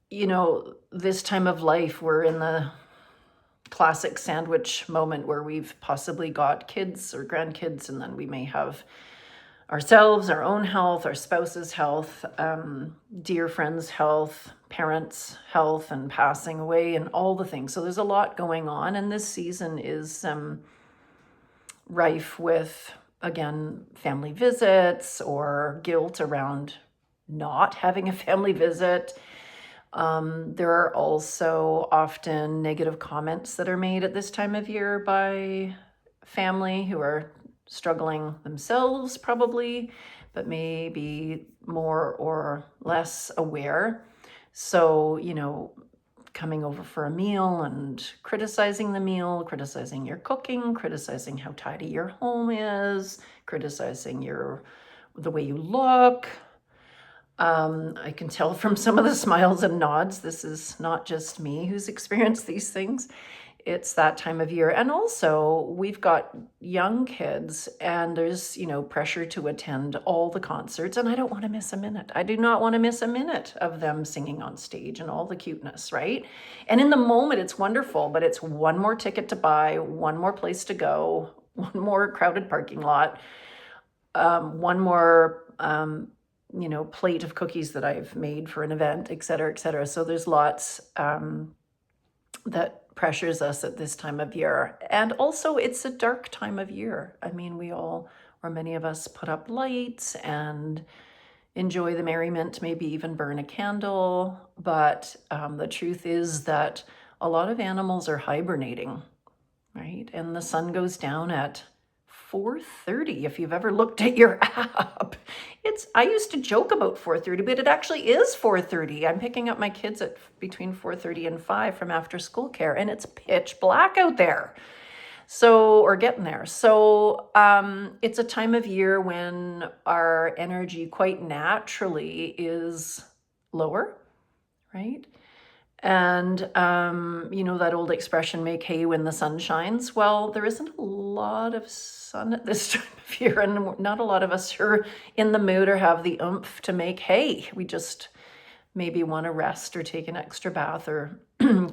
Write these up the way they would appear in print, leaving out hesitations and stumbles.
this time of life, we're in the classic sandwich moment where we've possibly got kids or grandkids, and then we may have ourselves, our own health, our spouse's health, dear friends' health, parents' health, and passing away, and all the things. So there's a lot going on, and this season is rife with, again, family visits or guilt around not having a family visit. There are also often negative comments that are made at this time of year by family who are struggling themselves, probably, but maybe more or less aware. So, coming over for a meal and criticizing the meal, criticizing your cooking, criticizing how tidy your home is, criticizing the way you look. I can tell from some of the smiles and nods, this is not just me who's experienced these things. It's that time of year. And also, we've got young kids, and there's, pressure to attend all the concerts, and I don't want to miss a minute. I do not want to miss a minute of them singing on stage and all the cuteness, right? And in the moment, it's wonderful, but it's one more ticket to buy, one more place to go, one more crowded parking lot, one more plate of cookies that I've made for an event, et cetera, et cetera. So there's lots that pressures us at this time of year. And also, it's a dark time of year. I mean, we all, or many of us, put up lights and enjoy the merriment, maybe even burn a candle. But the truth is that a lot of animals are hibernating, right? And the sun goes down at 4:30. If you've ever looked at your app, I used to joke about 4:30, but it actually is 4:30. I'm picking up my kids at between 4:30 and 5 from after school care, and it's pitch black out there. So, or getting there. So, it's a time of year when our energy quite naturally is lower, right? And, that old expression, make hay when the sun shines. Well, there isn't a lot of sun at this time of year, and not a lot of us are in the mood or have the oomph to make hay. We just maybe want to rest or take an extra bath or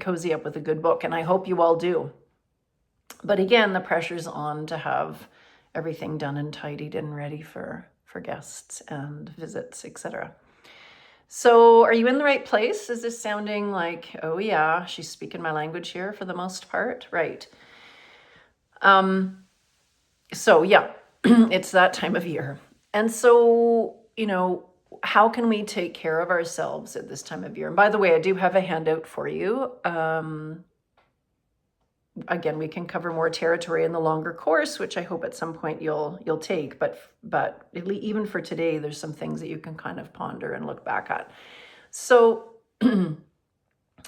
cozy up with a good book, and I hope you all do. But again, the pressure's on to have everything done and tidied and ready for guests and visits, etc. So are you in the right place? Is this sounding like, oh yeah, she's speaking my language here for the most part? Right. So yeah, it's that time of year. And so, how can we take care of ourselves at this time of year? And by the way, I do have a handout for you. Again, we can cover more territory in the longer course, which I hope at some point you'll take. But even for today, there's some things that you can kind of ponder and look back at. So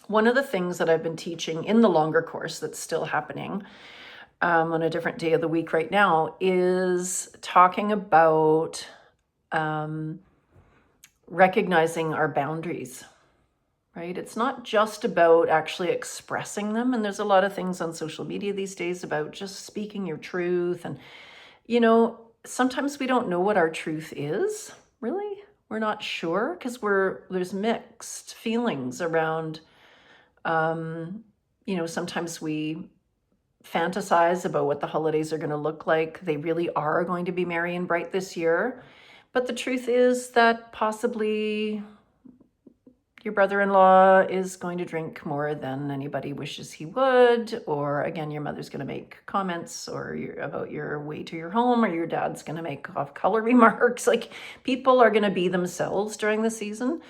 one of the things that I've been teaching in the longer course that's still happening on a different day of the week right now is talking about recognizing our boundaries. Right? It's not just about actually expressing them. And there's a lot of things on social media these days about just speaking your truth. And, sometimes we don't know what our truth is, really. We're not sure because there's mixed feelings around, sometimes we fantasize about what the holidays are going to look like. They really are going to be merry and bright this year. But the truth is that possibly your brother-in-law is going to drink more than anybody wishes he would, or again, your mother's going to make comments about your way to your home, or your dad's going to make off-color remarks. Like, people are going to be themselves during the season,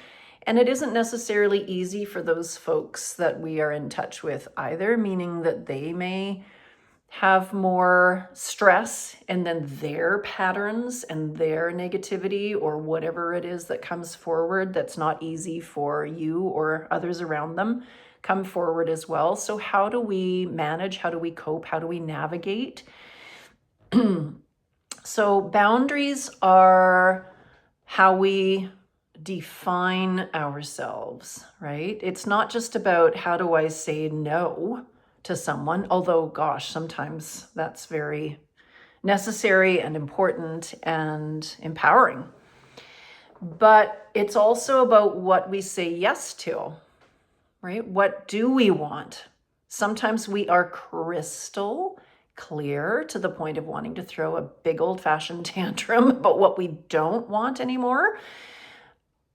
and it isn't necessarily easy for those folks that we are in touch with either, meaning that they may have more stress, and then their patterns and their negativity or whatever it is that comes forward that's not easy for you or others around them come forward as well. So how do we manage? How do we cope? How do we navigate? So boundaries are how we define ourselves, right? It's not just about how do I say no to someone, although gosh, sometimes that's very necessary and important and empowering. But it's also about what we say yes to. right? What do we want? Sometimes we are crystal clear to the point of wanting to throw a big old-fashioned tantrum about what we don't want anymore.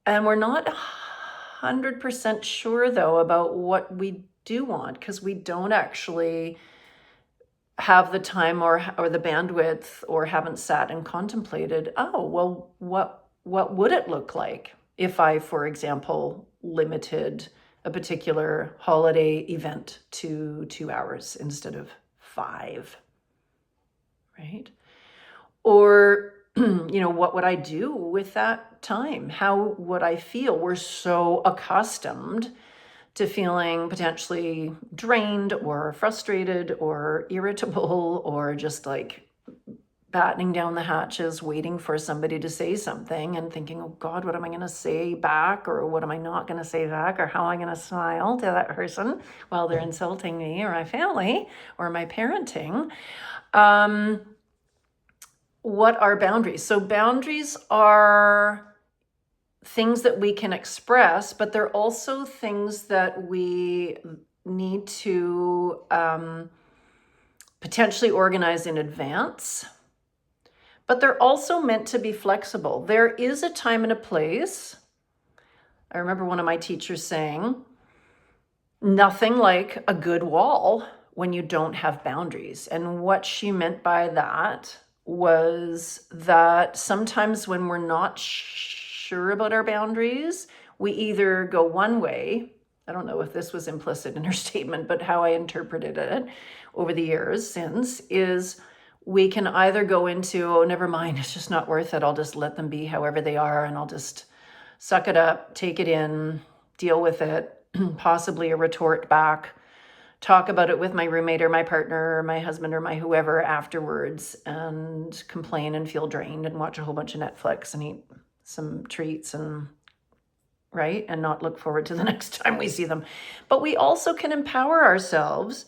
And we're not 100% sure, though, about what we do want, because we don't actually have the time or the bandwidth, or haven't sat and contemplated, oh, well, what would it look like if I, for example, limited a particular holiday event to 2 hours instead of 5, right? Or, what would I do with that time? How would I feel? We're so accustomed to feeling potentially drained or frustrated or irritable, or just like battening down the hatches, waiting for somebody to say something and thinking, oh God, what am I going to say back? Or what am I not going to say back? Or how am I going to smile to that person while they're insulting me or my family or my parenting? What are boundaries? So boundaries are things that we can express, but they're also things that we need to potentially organize in advance. But they're also meant to be flexible. There is a time and a place. I remember one of my teachers saying, nothing like a good wall when you don't have boundaries. And what she meant by that was that sometimes when we're not sure about our boundaries, we either go one way. I don't know if this was implicit in her statement, but how I interpreted it over the years since is we can either go into, oh, never mind, it's just not worth it. I'll just let them be however they are, and I'll just suck it up, take it in, deal with it, possibly a retort back, talk about it with my roommate or my partner or my husband or my whoever afterwards, and complain and feel drained and watch a whole bunch of Netflix and eat some treats and right, and not look forward to the next time we see them. But we also can empower ourselves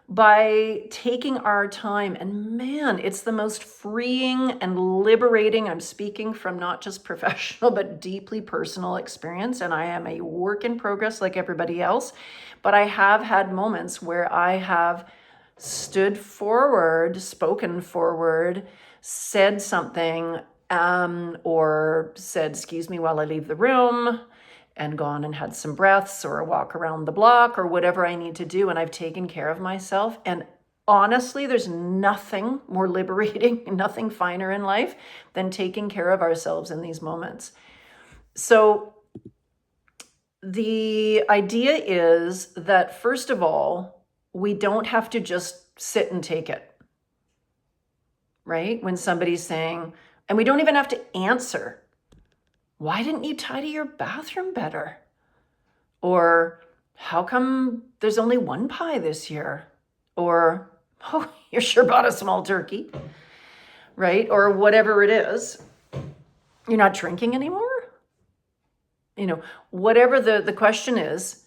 by taking our time, and man, it's the most freeing and liberating. I'm speaking from not just professional but deeply personal experience, and I am a work in progress like everybody else, but I have had moments where I have stood forward, spoken forward, said something, or said excuse me while I leave the room, and gone and had some breaths or a walk around the block or whatever I need to do. And I've taken care of myself. And honestly, there's nothing more liberating, nothing finer in life than taking care of ourselves in these moments. So the idea is that, first of all, we don't have to just sit and take it, right? When somebody's saying, and we don't even have to answer, why didn't you tidy your bathroom better? Or how come there's only one pie this year? Or, oh, you sure bought a small turkey, right? Or whatever it is. You're not drinking anymore? Whatever the question is,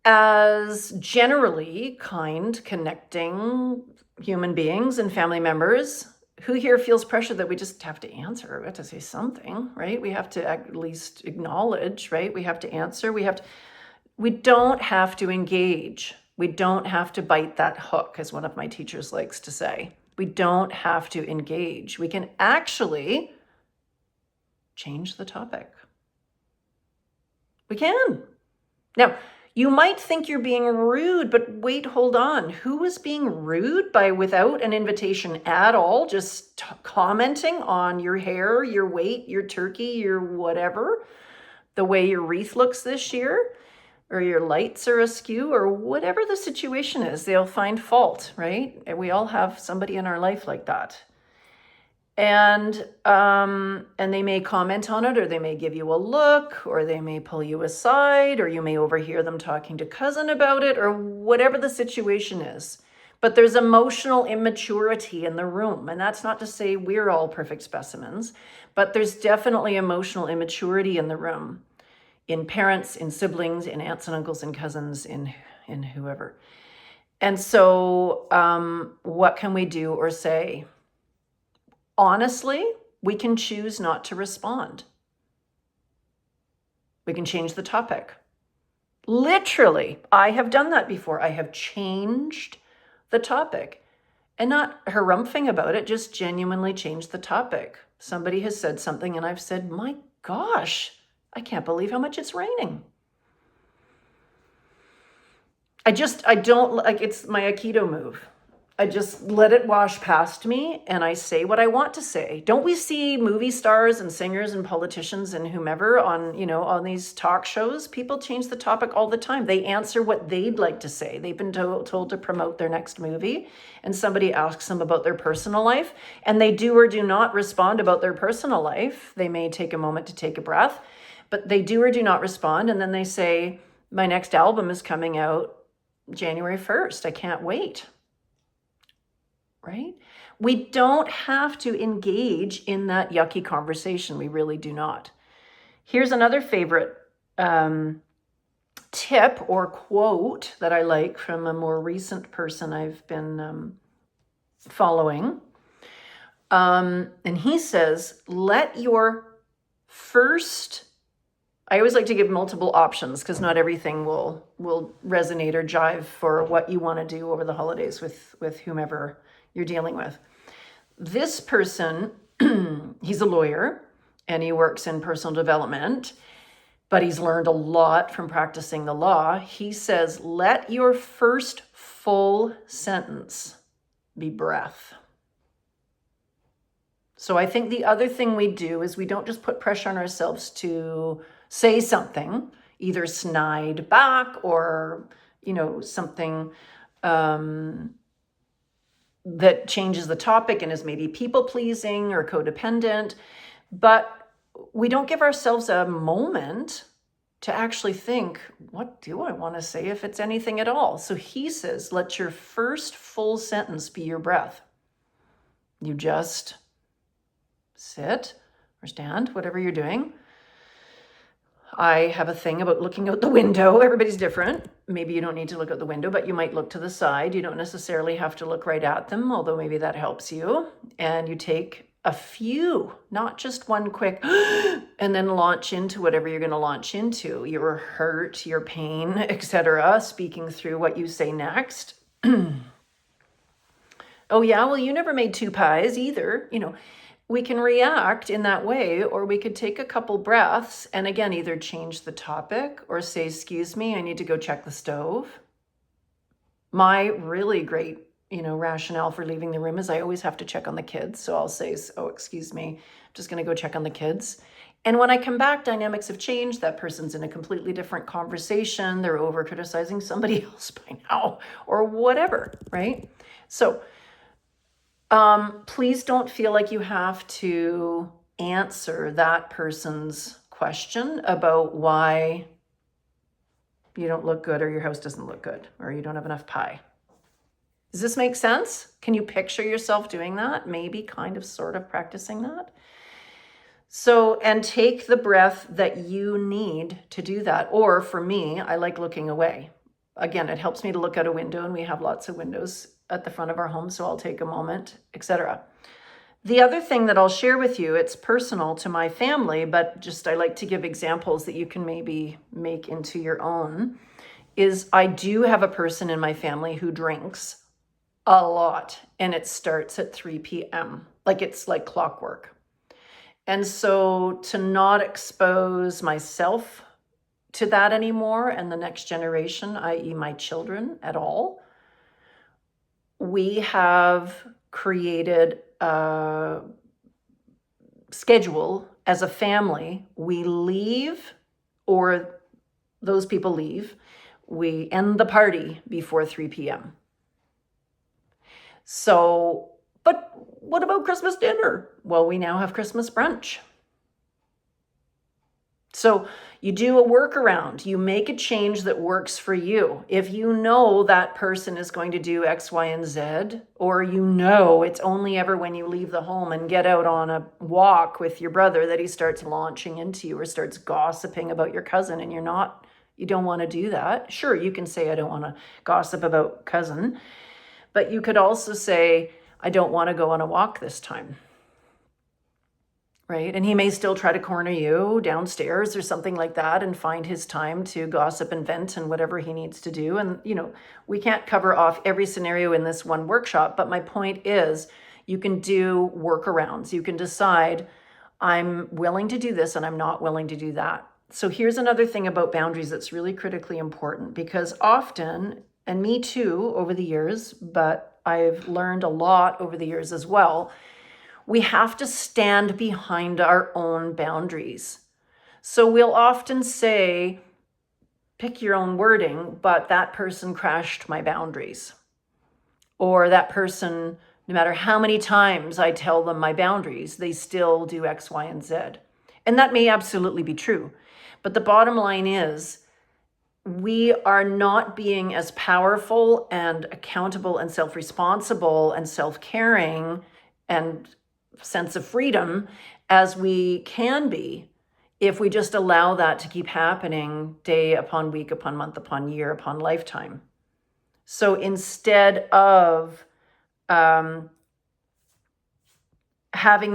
as generally kind, connecting human beings and family members, who here feels pressure that we just have to answer? We have to say something, right? We have to at least acknowledge, right? We have to answer. We don't have to engage. We don't have to bite that hook, as one of my teachers likes to say. We don't have to engage. We can actually change the topic. We can. Now, you might think you're being rude, but wait, hold on. Who was being rude by without an invitation at all, just commenting on your hair, your weight, your turkey, your whatever, the way your wreath looks this year, or your lights are askew, or whatever the situation is, they'll find fault, right? And we all have somebody in our life like that. And they may comment on it, or they may give you a look, or they may pull you aside, or you may overhear them talking to cousin about it, or whatever the situation is. But there's emotional immaturity in the room. And that's not to say we're all perfect specimens, but there's definitely emotional immaturity in the room, in parents, in siblings, in aunts and uncles and cousins, in whoever. And so what can we do or say? Honestly, we can choose not to respond. We can change the topic. Literally, I have done that before. I have changed the topic and not harumphing about it, just genuinely changed the topic. Somebody has said something and I've said, my gosh, I can't believe how much it's raining. I don't like, it's my Aikido move. I just let it wash past me and I say what I want to say. Don't we see movie stars and singers and politicians and whomever on, on these talk shows? People change the topic all the time. They answer what they'd like to say. They've been told to promote their next movie and somebody asks them about their personal life and they do or do not respond about their personal life. They may take a moment to take a breath, but they do or do not respond. And then they say, my next album is coming out January 1st. I can't wait. Right? We don't have to engage in that yucky conversation. We really do not. Here's another favorite tip or quote that I like from a more recent person I've been following. And he says, let your first, I always like to give multiple options because not everything will resonate or jive for what you want to do over the holidays with whomever you're dealing with. This person, he's a lawyer and he works in personal development, but he's learned a lot from practicing the law. He says, let your first full sentence be breath. So I think the other thing we do is we don't just put pressure on ourselves to say something, either snide back or, something that changes the topic and is maybe people-pleasing or codependent, but we don't give ourselves a moment to actually think, what do I want to say if it's anything at all? So he says, let your first full sentence be your breath. You just sit or stand, whatever you're doing. I have a thing about looking out the window. Everybody's different. Maybe you don't need to look out the window, but you might look to the side. You don't necessarily have to look right at them, although maybe that helps you. And you take a few, not just one quick, and then launch into whatever you're going to launch into, your hurt, your pain, etc., speaking through what you say next. Oh yeah, well, you never made 2 pies either. We can react in that way, or we could take a couple breaths and again, either change the topic or say, excuse me, I need to go check the stove. My really great, rationale for leaving the room is I always have to check on the kids. So I'll say, oh, excuse me, I'm just going to go check on the kids. And when I come back, dynamics have changed. That person's in a completely different conversation. They're over criticizing somebody else by now or whatever, right? So please don't feel like you have to answer that person's question about why you don't look good or your house doesn't look good or you don't have enough pie. Does this make sense? Can you picture yourself doing that? Maybe kind of sort of practicing that. So, and take the breath that you need to do that. Or for me, I like looking away. Again, it helps me to look out a window and we have lots of windows at the front of our home, so I'll take a moment, etc. The other thing that I'll share with you, it's personal to my family, but just I like to give examples that you can maybe make into your own, is I do have a person in my family who drinks a lot, and it starts at 3 p.m. It's like clockwork. And so to not expose myself to that anymore and the next generation, i.e. my children at all, we have created a schedule as a family. We leave, or those people leave. We end the party before 3 p.m. So, but what about Christmas dinner? Well, we now have Christmas brunch. So you do a workaround, you make a change that works for you. If you know that person is going to do X, Y, and Z, or it's only ever when you leave the home and get out on a walk with your brother that he starts launching into you or starts gossiping about your cousin and you don't want to do that. Sure, you can say, I don't want to gossip about cousin, but you could also say, I don't want to go on a walk this time. right? And he may still try to corner you downstairs or something like that and find his time to gossip and vent and whatever he needs to do. And, we can't cover off every scenario in this one workshop, but my point is you can do workarounds. You can decide, I'm willing to do this and I'm not willing to do that. So here's another thing about boundaries that's really critically important, because often, and me too over the years, but I've learned a lot over the years as well, we have to stand behind our own boundaries. So we'll often say, pick your own wording, but that person crashed my boundaries. Or that person, no matter how many times I tell them my boundaries, they still do X, Y, and Z. And that may absolutely be true. But the bottom line is, we are not being as powerful and accountable and self-responsible and self-caring and sense of freedom as we can be if we just allow that to keep happening day upon week upon month upon year upon lifetime. So instead of having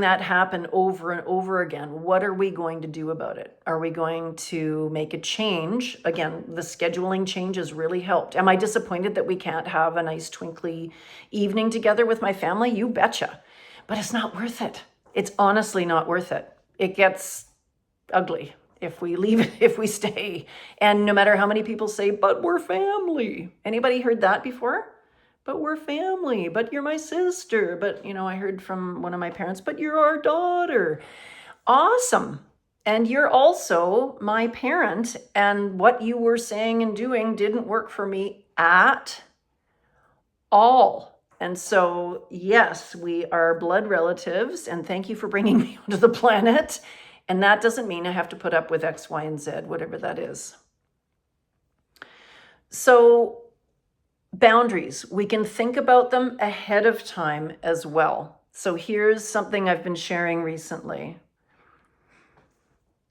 that happen over and over again, what are we going to do about it? Are we going to make a change? Again, the scheduling change has really helped. Am I disappointed that we can't have a nice twinkly evening together with my family? You betcha. But it's not worth it. It's honestly not worth it. It gets ugly if we leave it, if we stay. And no matter how many people say, but we're family. Anybody heard that before? But we're family, but you're my sister. But, I heard from one of my parents, but you're our daughter. Awesome. And you're also my parent. And what you were saying and doing didn't work for me at all. And so, yes, we are blood relatives. And thank you for bringing me onto the planet. And that doesn't mean I have to put up with X, Y, and Z, whatever that is. So, boundaries, we can think about them ahead of time as well. So here's something I've been sharing recently.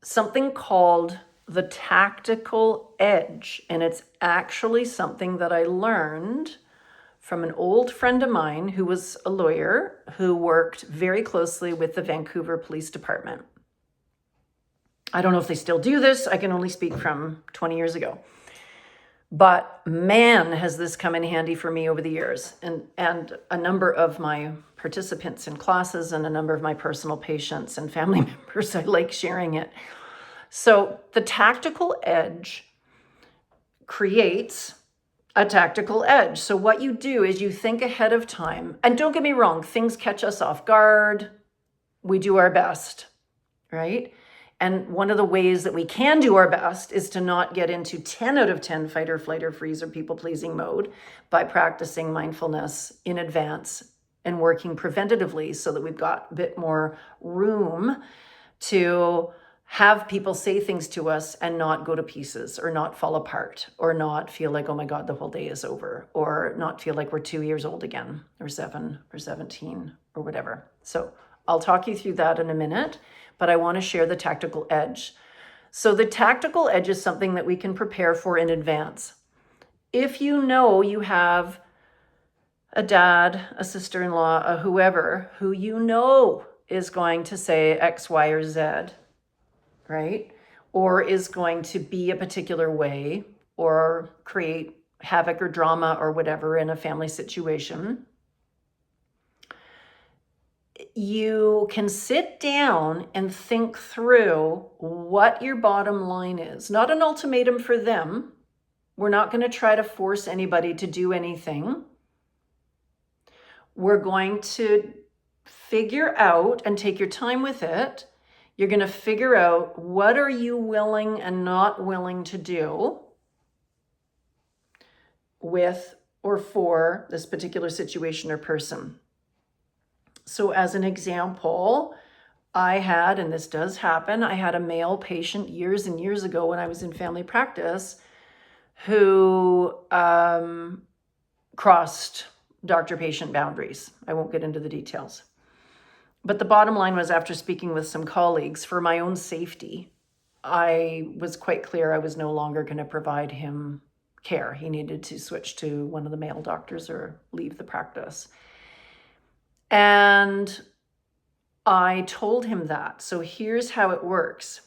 Something called the tactical edge. And it's actually something that I learned from an old friend of mine who was a lawyer who worked very closely with the Vancouver Police Department. I don't know if they still do this. I can only speak from 20 years ago. But man, has this come in handy for me over the years. And a number of my participants in classes and a number of my personal patients and family members, I like sharing it. So the tactical edge creates a tactical edge. So what you do is you think ahead of time. And don't get me wrong, things catch us off guard. We do our best, right? And one of the ways that we can do our best is to not get into 10 out of 10 fight or flight or freeze or people-pleasing mode by practicing mindfulness in advance and working preventatively so that we've got a bit more room to have people say things to us and not go to pieces or not fall apart or not feel like, oh my God, the whole day is over, or not feel like we're 2 years old again or 7 or 17 or whatever. So I'll talk you through that in a minute, but I want to share the tactical edge. So the tactical edge is something that we can prepare for in advance. If you know you have a dad, a sister-in-law, a whoever, who you know is going to say X, Y, or Z, right? Or is going to be a particular way or create havoc or drama or whatever in a family situation, you can sit down and think through what your bottom line is. Not an ultimatum for them. We're not going to try to force anybody to do anything. We're going to figure out, and take your time with it, you're going to figure out what are you willing and not willing to do with or for this particular situation or person. So as an example, I had, and this does happen, I had a male patient years and years ago when I was in family practice who crossed doctor-patient boundaries. I won't get into the details. But the bottom line was, after speaking with some colleagues, for my own safety, I was quite clear I was no longer going to provide him care. He needed to switch to one of the male doctors or leave the practice. And I told him that. So here's how it works.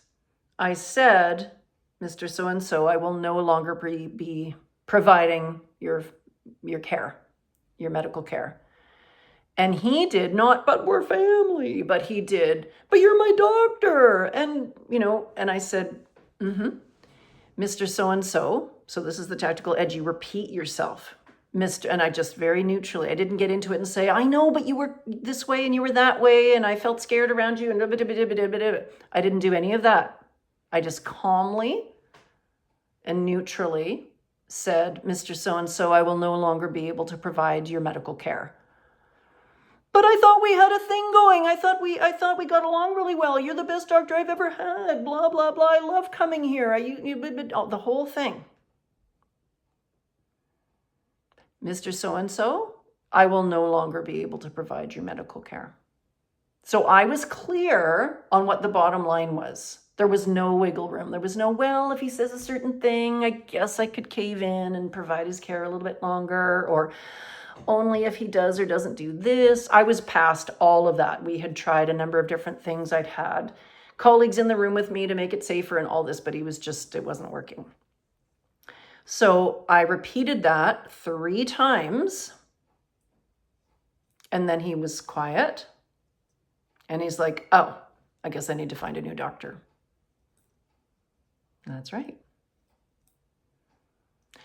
I said, Mr. So-and-so, I will no longer be providing your care, your medical care. And he did not, but we're family, but he did, but you're my doctor. And, and I said, Mr. So-and-so, so this is the tactical edge, you repeat yourself. Mr. And I just very neutrally, I didn't get into it and say, I know, but you were this way and you were that way and I felt scared around you and I didn't do any of that. I just calmly and neutrally said, Mr. So-and-so, I will no longer be able to provide your medical care. But I thought we had a thing going. I thought we got along really well. You're the best doctor I've ever had. Blah, blah, blah. I love coming here. The whole thing. Mr. So-and-so, I will no longer be able to provide your medical care. So I was clear on what the bottom line was. There was no wiggle room. There was no, well, if he says a certain thing, I guess I could cave in and provide his care a little bit longer, or only if he does or doesn't do this. I was past all of that. We had tried a number of different things. I'd had colleagues in the room with me to make it safer and all this, but it wasn't working. So I repeated that 3 times, and then he was quiet, and he's like, oh, I guess I need to find a new doctor. That's right.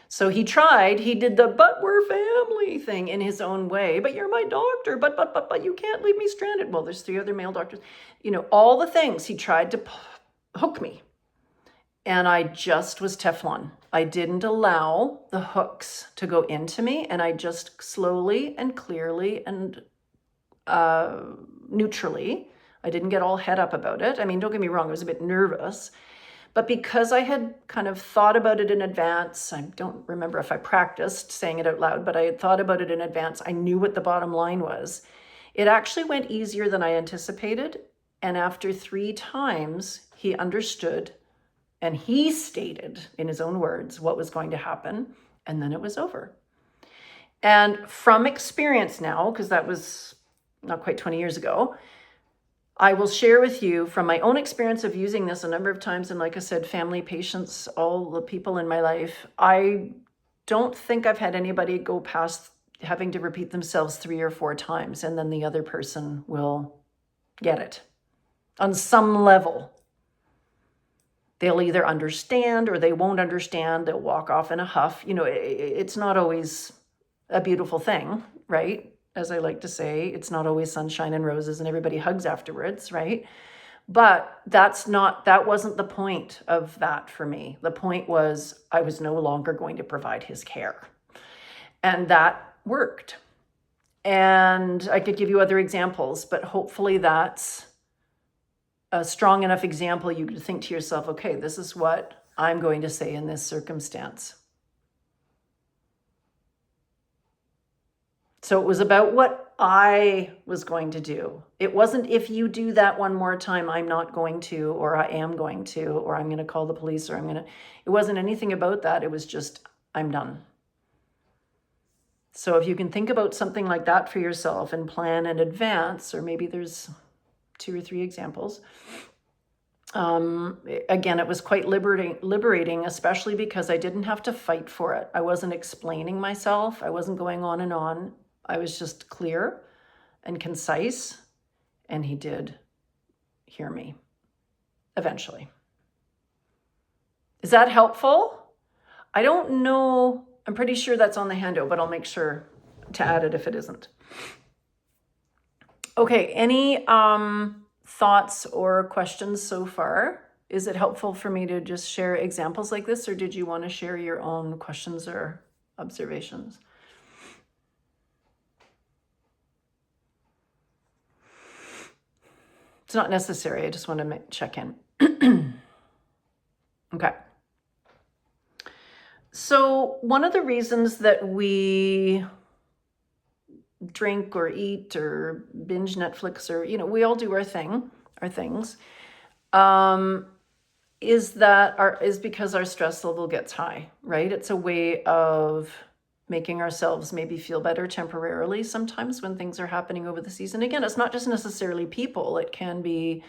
So he did the but we're family thing in his own way. But you're my doctor, but you can't leave me stranded. Well, there's 3 other male doctors. All the things he tried to hook me. And I just was Teflon. I didn't allow the hooks to go into me. And I just slowly and clearly and neutrally, I didn't get all head up about it. I mean, don't get me wrong, I was a bit nervous. But because I had kind of thought about it in advance, I don't remember if I practiced saying it out loud, but I had thought about it in advance. I knew what the bottom line was. It actually went easier than I anticipated. And after 3 times, he understood and he stated in his own words what was going to happen. And then it was over. And from experience now, because that was not quite 20 years ago, I will share with you from my own experience of using this a number of times. And like I said, family, patients, all the people in my life, I don't think I've had anybody go past having to repeat themselves 3 or 4 times. And then the other person will get it on some level. They'll either understand or they won't understand. They'll walk off in a huff. It's not always a beautiful thing, right? As I like to say, it's not always sunshine and roses and everybody hugs afterwards, right? But that wasn't the point of that for me. The point was I was no longer going to provide his care. And that worked. And I could give you other examples, but hopefully that's a strong enough example you could think to yourself, okay, this is what I'm going to say in this circumstance. So it was about what I was going to do. It wasn't if you do that one more time, I'm not going to, or I am going to, or I'm going to call the police, or it wasn't anything about that. It was just, I'm done. So if you can think about something like that for yourself and plan in advance, or maybe there's 2 or 3 examples. Again, it was quite liberating, especially because I didn't have to fight for it. I wasn't explaining myself. I wasn't going on and on. I was just clear and concise, and he did hear me eventually. Is that helpful? I don't know. I'm pretty sure that's on the handout, but I'll make sure to add it if it isn't. Okay, any thoughts or questions so far? Is it helpful for me to just share examples like this, or did you want to share your own questions or observations? It's not necessary. I just want to check in. Okay. So one of the reasons that we drink or eat or binge Netflix or, we all do our things, is because our stress level gets high, right? It's a way of making ourselves maybe feel better temporarily sometimes when things are happening over the season. Again, it's not just necessarily people, it can be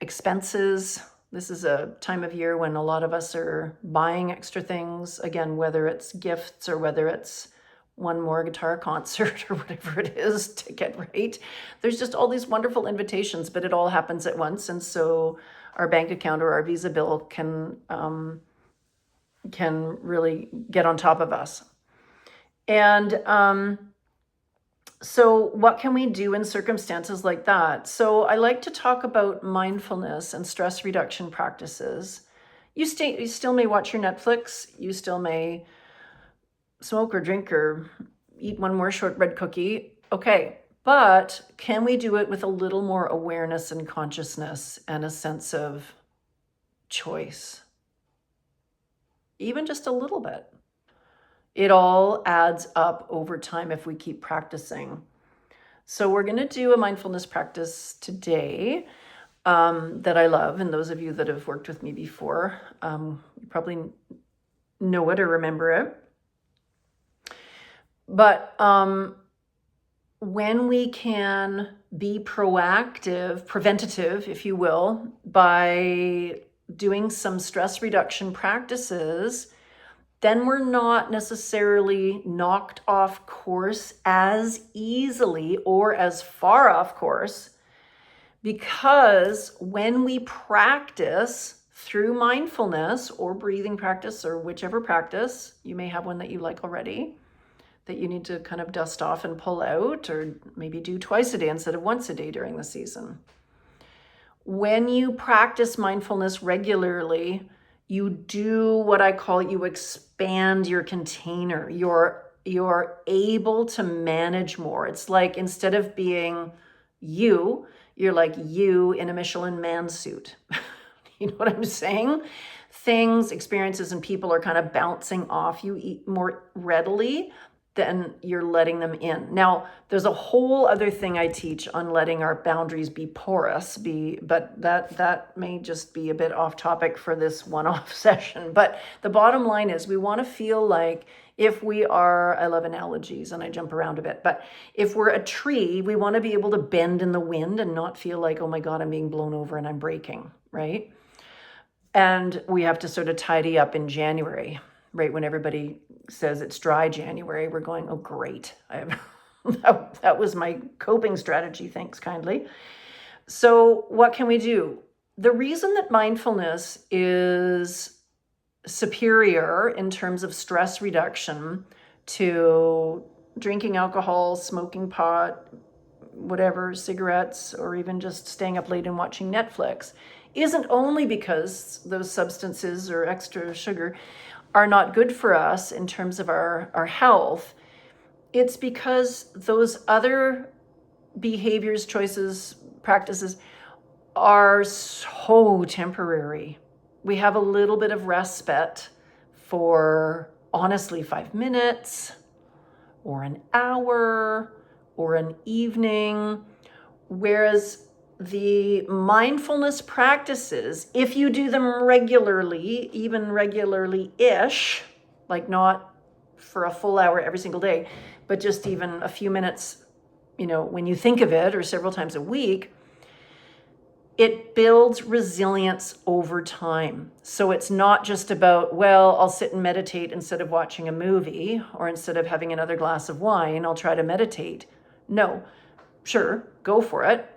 expenses. This is a time of year when a lot of us are buying extra things. Again, whether it's gifts or whether it's one more guitar concert or whatever it is to get right. There's just all these wonderful invitations, but it all happens at once. And so our bank account or our Visa bill can really get on top of us. And so what can we do in circumstances like that? So I like to talk about mindfulness and stress reduction practices. You still may watch your Netflix. You still may smoke or drink or eat one more shortbread cookie. Okay, but can we do it with a little more awareness and consciousness and a sense of choice? Even just a little bit. It all adds up over time if we keep practicing. So we're going to do a mindfulness practice today that I love. And those of you that have worked with me before, you probably know it or remember it. But when we can be proactive, preventative, if you will, by doing some stress reduction practices, then we're not necessarily knocked off course as easily or as far off course, because when we practice through mindfulness or breathing practice or whichever practice, you may have one that you like already, that you need to kind of dust off and pull out, or maybe do twice a day instead of once a day during the season. When you practice mindfulness regularly, you do what I call, you expand your container. You're able to manage more. It's like instead of being you're like you in a Michelin man suit. You know what I'm saying? Things, experiences, and people are kind of bouncing off you more readily than you're letting them in. Now, there's a whole other thing I teach on letting our boundaries be porous, but that may just be a bit off topic for this one-off session. But the bottom line is we want to feel like if we are, I love analogies and I jump around a bit, but if we're a tree, we want to be able to bend in the wind and not feel like, oh my God, I'm being blown over and I'm breaking, right? And we have to sort of tidy up in January, right? When everybody says it's dry January, we're going, oh, great. That was my coping strategy. Thanks kindly. So what can we do? The reason that mindfulness is superior in terms of stress reduction to drinking alcohol, smoking pot, whatever, cigarettes, or even just staying up late and watching Netflix isn't only because those substances or extra sugar are not good for us in terms of our health. It's because those other behaviors, choices, practices are so temporary. We have a little bit of respite for, honestly, 5 minutes or an hour or an evening, whereas the mindfulness practices, if you do them regularly, even regularly-ish, like not for a full hour every single day, but just even a few minutes, when you think of it, or several times a week, it builds resilience over time. So it's not just about, well, I'll sit and meditate instead of watching a movie, or instead of having another glass of wine, I'll try to meditate. No, sure, go for it.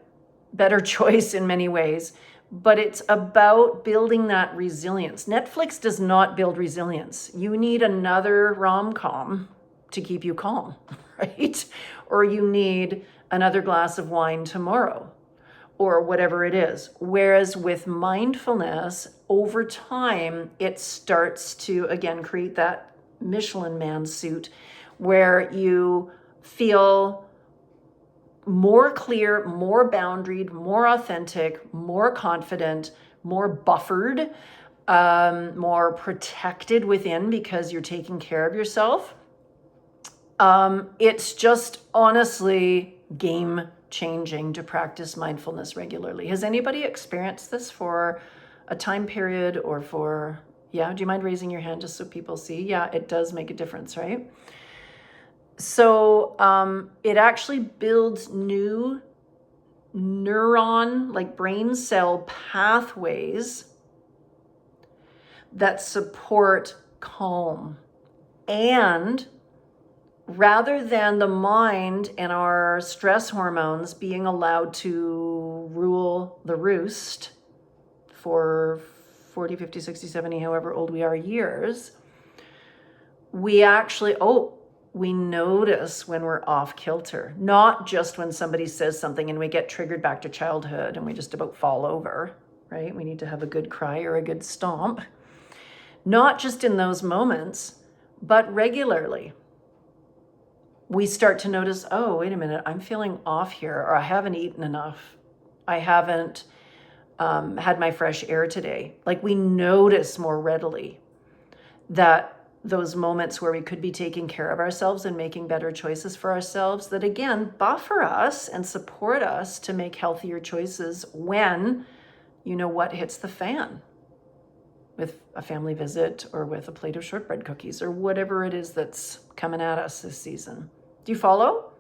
Better choice in many ways, but it's about building that resilience. Netflix does not build resilience. You need another rom-com to keep you calm, right? Or you need another glass of wine tomorrow, or whatever it is. Whereas with mindfulness, over time, it starts to, again, create that Michelin man suit where you feel more clear, more boundaried, more authentic, more confident, more buffered, more protected within because you're taking care of yourself. It's just honestly game changing to practice mindfulness regularly. Has anybody experienced this for a time period or do you mind raising your hand just so people see? Yeah, it does make a difference, right? So it actually builds new neuron, like brain cell pathways that support calm. And rather than the mind and our stress hormones being allowed to rule the roost for 40, 50, 60, 70, however old we are years, we actually, we notice when we're off kilter, not just when somebody says something and we get triggered back to childhood and we just about fall over, right? We need to have a good cry or a good stomp. Not just in those moments, but regularly. We start to notice, oh, wait a minute, I'm feeling off here, or I haven't eaten enough. I haven't had my fresh air today. Like, we notice more readily that those moments where we could be taking care of ourselves and making better choices for ourselves, that again buffer us and support us to make healthier choices when, you know what, hits the fan with a family visit or with a plate of shortbread cookies or whatever it is that's coming at us this season. Do you follow?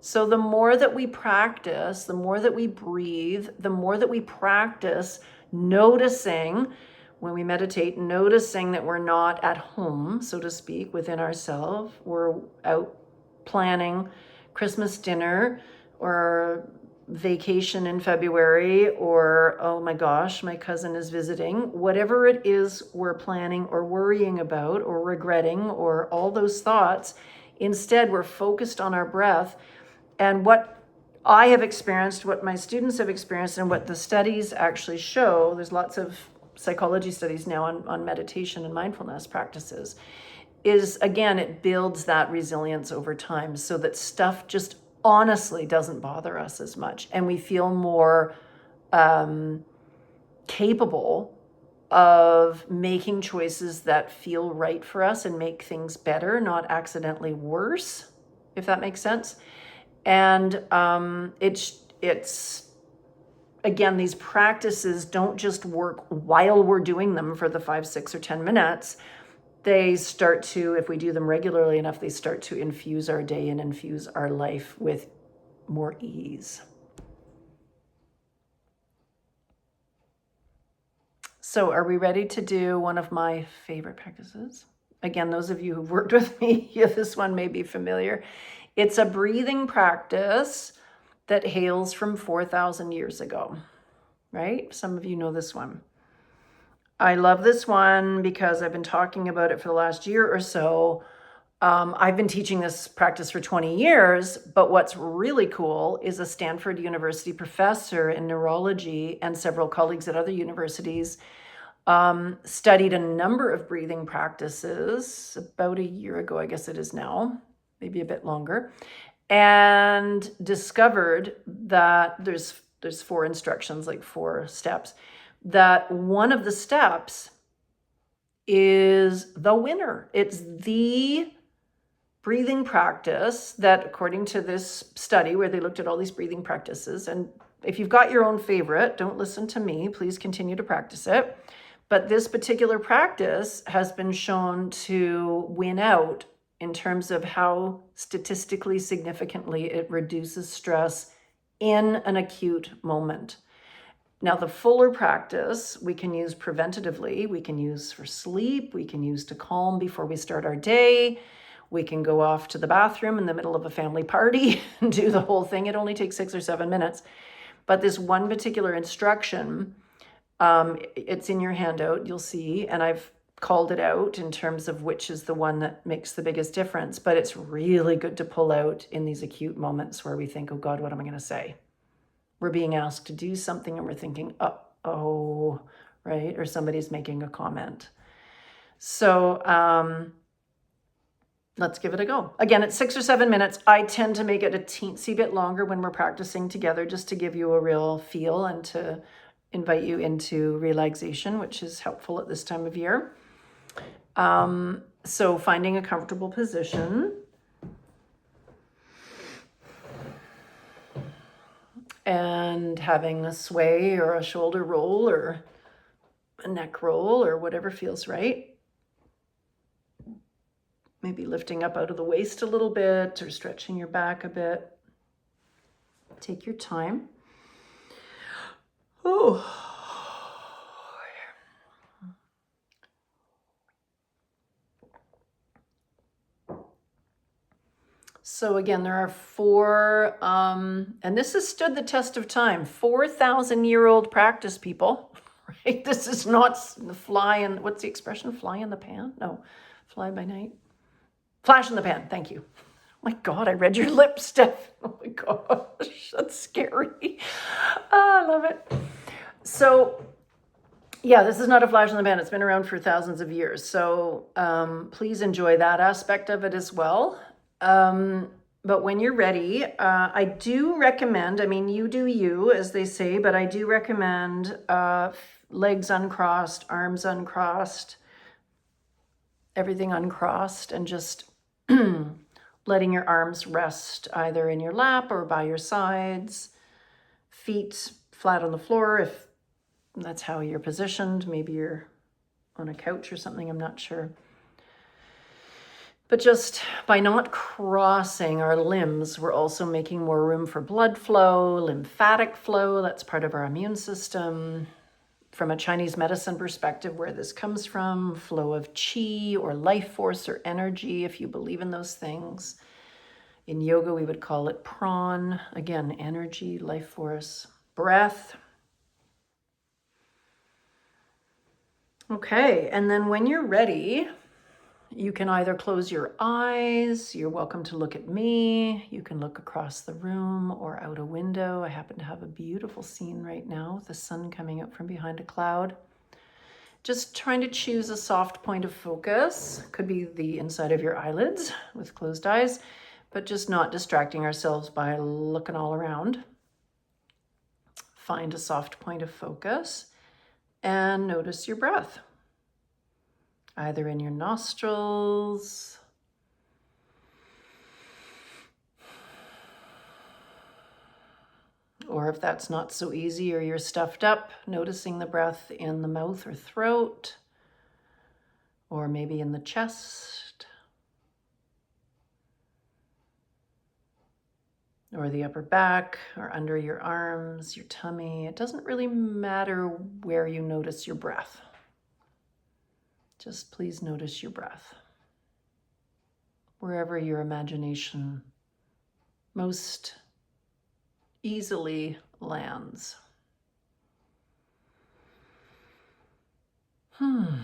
So the more that we practice, the more that we breathe, the more that we practice noticing when we meditate, noticing that we're not at home, so to speak, within ourselves. We're out planning Christmas dinner or vacation in February, or, oh my gosh, my cousin is visiting. Whatever it is we're planning or worrying about or regretting or all those thoughts, instead we're focused on our breath. And what I have experienced, what my students have experienced, and what the studies actually show, there's lots of psychology studies now on meditation and mindfulness practices, is, again, it builds that resilience over time so that stuff just honestly doesn't bother us as much. And we feel more capable of making choices that feel right for us and make things better, not accidentally worse, if that makes sense. And it's again, these practices don't just work while we're doing them for the 5, 6, or 10 minutes. They start to, if we do them regularly enough, they start to infuse our day and infuse our life with more ease. So are we ready to do one of my favorite practices? Again, those of you who've worked with me, this one may be familiar. It's a breathing practice that hails from 4,000 years ago, right? Some of you know this one. I love this one because I've been talking about it for the last year or so. I've been teaching this practice for 20 years, but what's really cool is a Stanford University professor in neurology and several colleagues at other universities studied a number of breathing practices about a year ago, I guess it is now, maybe a bit longer, and discovered that there's 4 instructions, like 4 steps, that one of the steps is the winner. It's the breathing practice that, according to this study where they looked at all these breathing practices, and if you've got your own favorite, don't listen to me, please continue to practice it. But this particular practice has been shown to win out in terms of how statistically significantly it reduces stress in an acute moment. Now, the fuller practice we can use preventatively. We can use for sleep. We can use to calm before we start our day. We can go off to the bathroom in the middle of a family party and do the whole thing. It only takes 6 or 7 minutes. But this one particular instruction, it's in your handout, you'll see, and I've called it out in terms of which is the one that makes the biggest difference. But it's really good to pull out in these acute moments where we think, oh God, what am I going to say? We're being asked to do something and we're thinking, oh, right? Or somebody's making a comment. So let's give it a go. Again, it's 6 or 7 minutes. I tend to make it a teensy bit longer when we're practicing together, just to give you a real feel and to invite you into relaxation, which is helpful at this time of year. So finding a comfortable position. And having a sway or a shoulder roll or a neck roll or whatever feels right. Maybe lifting up out of the waist a little bit or stretching your back a bit. Take your time. Oh. So again, there are four, and this has stood the test of time, 4,000-year-old practice, people, right? This is not the fly in, what's the expression? Fly in the pan? No, fly by night. Flash in the pan, thank you. Oh my God, I read your lips, Steph. Oh my gosh, that's scary. I love it. So yeah, this is not a flash in the pan. It's been around for thousands of years. So please enjoy that aspect of it as well. But when you're ready, I do recommend, I mean, you do you, as they say, but I do recommend legs uncrossed, arms uncrossed, everything uncrossed, and just letting your arms rest either in your lap or by your sides, feet flat on the floor if that's how you're positioned. Maybe you're on a couch or something, I'm not sure. But just by not crossing our limbs, we're also making more room for blood flow, lymphatic flow. That's part of our immune system. From a Chinese medicine perspective, where this comes from, flow of qi or life force or energy, if you believe in those things. In yoga, we would call it pran. Again, energy, life force, breath. Okay, and then when you're ready, you can either close your eyes. You're welcome to look at me. You can look across the room or out a window. I happen to have a beautiful scene right now with the sun coming out from behind a cloud. Just trying to choose a soft point of focus. Could be the inside of your eyelids with closed eyes, but just not distracting ourselves by looking all around. Find a soft point of focus and notice your breath. Either in your nostrils, or if that's not so easy or you're stuffed up, noticing the breath in the mouth or throat, or maybe in the chest, or the upper back, or under your arms, your tummy. It doesn't really matter where you notice your breath. Just please notice your breath, wherever your imagination most easily lands. And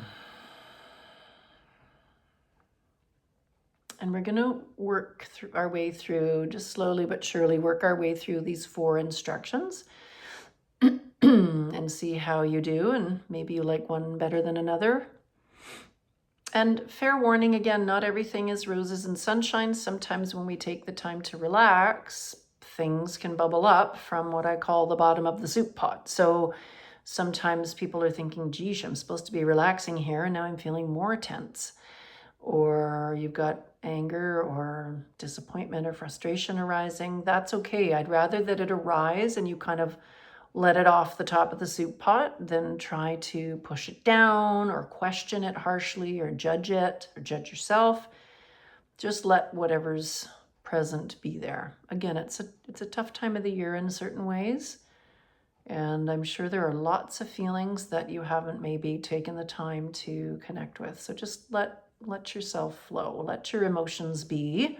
we're going to work through our way through, just slowly but surely work our way through these 4 instructions and see how you do. And maybe you like one better than another. And fair warning, again, not everything is roses and sunshine. Sometimes when we take the time to relax, things can bubble up from what I call the bottom of the soup pot. So sometimes people are thinking, geez, I'm supposed to be relaxing here, and now I'm feeling more tense. Or you've got anger or disappointment or frustration arising. That's okay. I'd rather that it arise and you kind of let it off the top of the soup pot than try to push it down or question it harshly or judge it or judge yourself. Just let whatever's present be there. Again, it's a tough time of the year in certain ways. And I'm sure there are lots of feelings that you haven't maybe taken the time to connect with. So just let yourself flow. Let your emotions be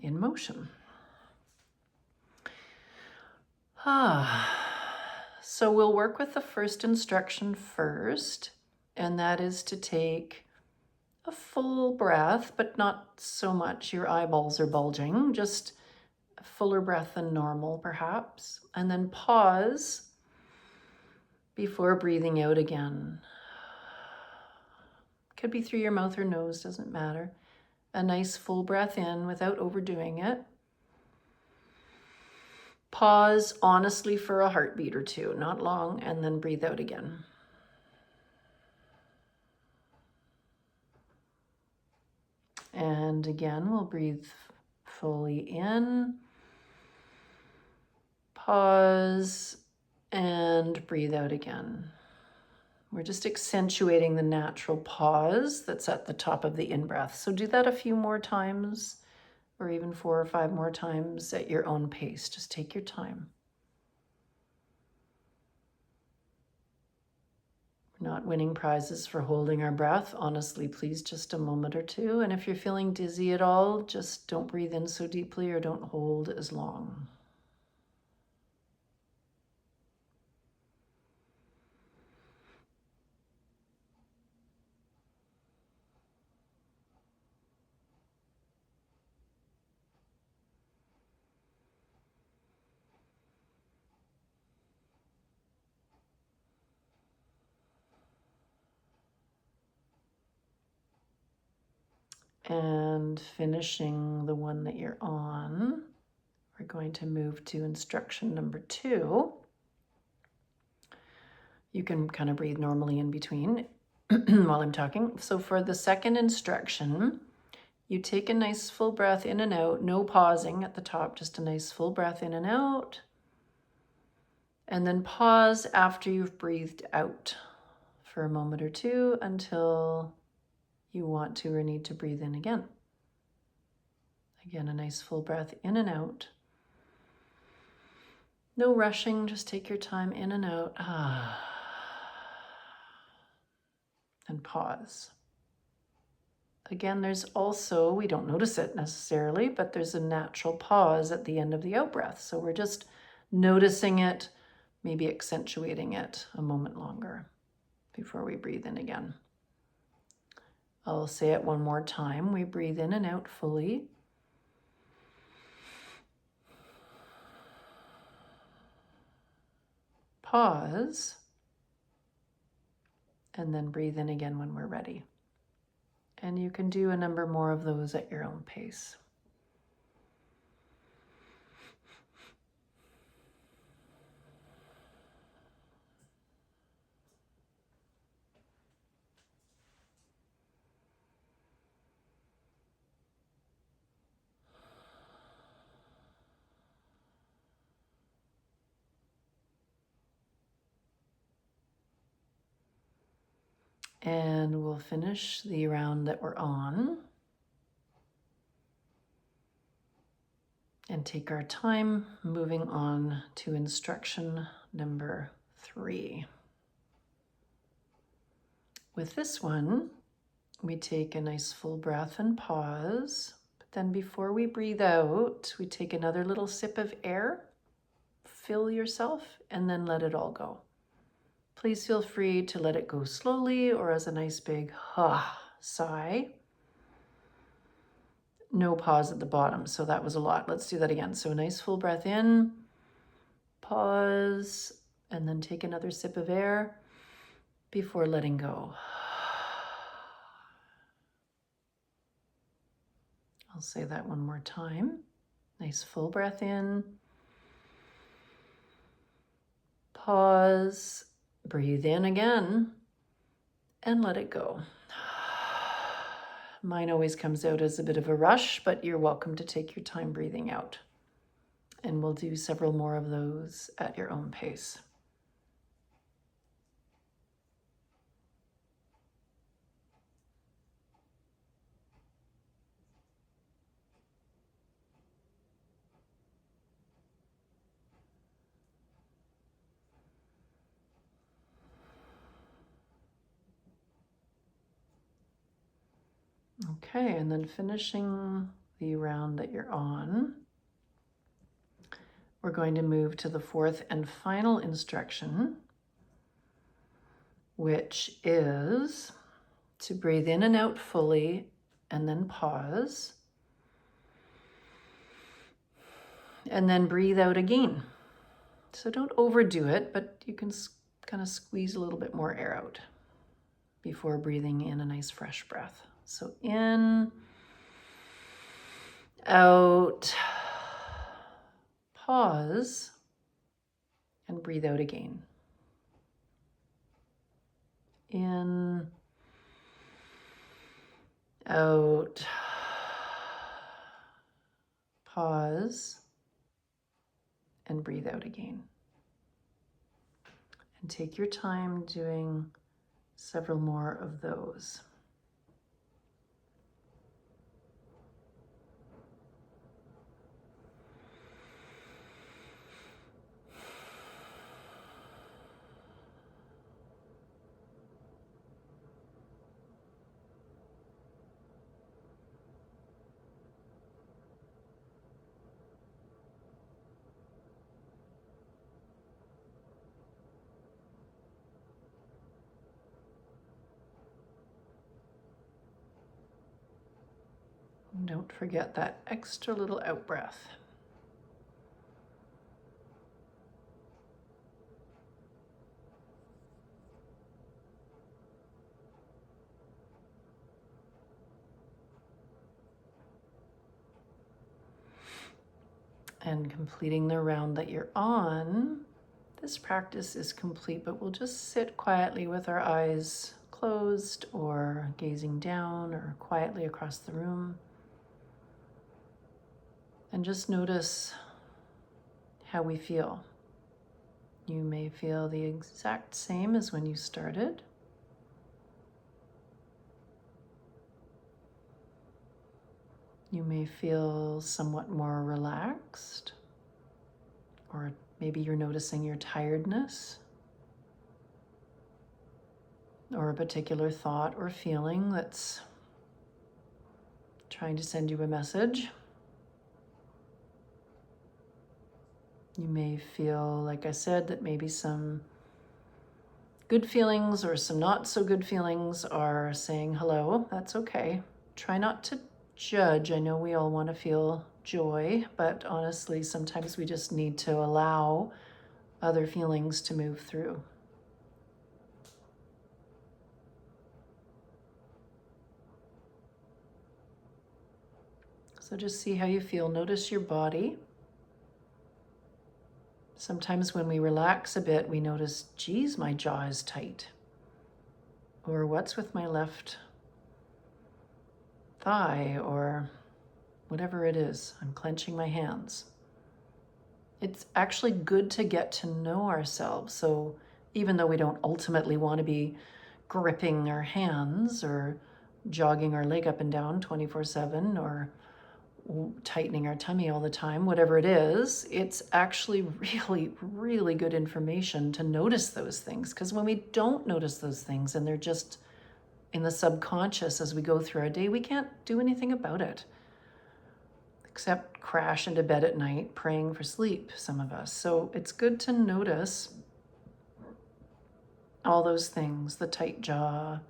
in motion. So we'll work with the first instruction first, and that is to take a full breath, but not so much your eyeballs are bulging, just a fuller breath than normal perhaps, and then pause before breathing out again. Could be through your mouth or nose, doesn't matter. A nice full breath in without overdoing it. Pause honestly for a heartbeat or two, not long, and then breathe out again. And again, we'll breathe fully in, pause, and breathe out again. We're just accentuating the natural pause that's at the top of the in-breath. So do that a few more times, or even 4 or 5 more times at your own pace. Just take your time. We're not winning prizes for holding our breath. Honestly, please, just a moment or two. And if you're feeling dizzy at all, just don't breathe in so deeply or don't hold as long. And finishing the one that you're on, we're going to move to instruction number 2. You can kind of breathe normally in between while I'm talking. So for the second instruction, you take a nice full breath in and out, no pausing at the top, just a nice full breath in and out. And then pause after you've breathed out for a moment or two until you want to or need to breathe in again. Again, a nice full breath in and out. No rushing, just take your time in and out. And pause. Again, there's also, we don't notice it necessarily, but there's a natural pause at the end of the out breath. So we're just noticing it, maybe accentuating it a moment longer before we breathe in again. I'll say it one more time. We breathe in and out fully. Pause. And then breathe in again when we're ready. And you can do a number more of those at your own pace. And we'll finish the round that we're on and take our time moving on to instruction number 3. With this one, we take a nice full breath and pause, but then before we breathe out, we take another little sip of air, fill yourself, and then let it all go. Please feel free to let it go slowly or as a nice big sigh. No pause at the bottom, so that was a lot. Let's do that again. So a nice full breath in, pause, and then take another sip of air before letting go. I'll say that one more time. Nice full breath in, pause, breathe in again, and let it go. Mine always comes out as a bit of a rush, but you're welcome to take your time breathing out. And we'll do several more of those at your own pace. Okay, and then finishing the round that you're on, we're going to move to the 4th and final instruction, which is to breathe in and out fully and then pause. And then breathe out again. So don't overdo it, but you can kind of squeeze a little bit more air out before breathing in a nice fresh breath. So in, out, pause, and breathe out again. In, out, pause, and breathe out again. And take your time doing Several more of those. And don't forget that extra little out breath. And completing the round that you're on, this practice is complete, but we'll just sit quietly with our eyes closed or gazing down or quietly across the room. And just notice how we feel. You may feel the exact same as when you started. You may feel somewhat more relaxed, or maybe you're noticing your tiredness, or a particular thought or feeling that's trying to send you a message. You may feel, like I said, that maybe some good feelings or some not so good feelings are saying hello. That's okay. Try not to judge. I know we all want to feel joy, but honestly, sometimes we just need to allow other feelings to move through. So just see how you feel. Notice your body. Sometimes when we relax a bit, we notice, geez, my jaw is tight. Or what's with my left thigh, or whatever it is, I'm clenching my hands. It's actually good to get to know ourselves. So even though we don't ultimately want to be gripping our hands or jogging our leg up and down 24/7 or tightening our tummy all the time, whatever it is, it's actually really, really good information to notice those things. Because when we don't notice those things and they're just in the subconscious as we go through our day, we can't do anything about it except crash into bed at night praying for sleep, some of us. So it's good to notice all those things, the tight jaw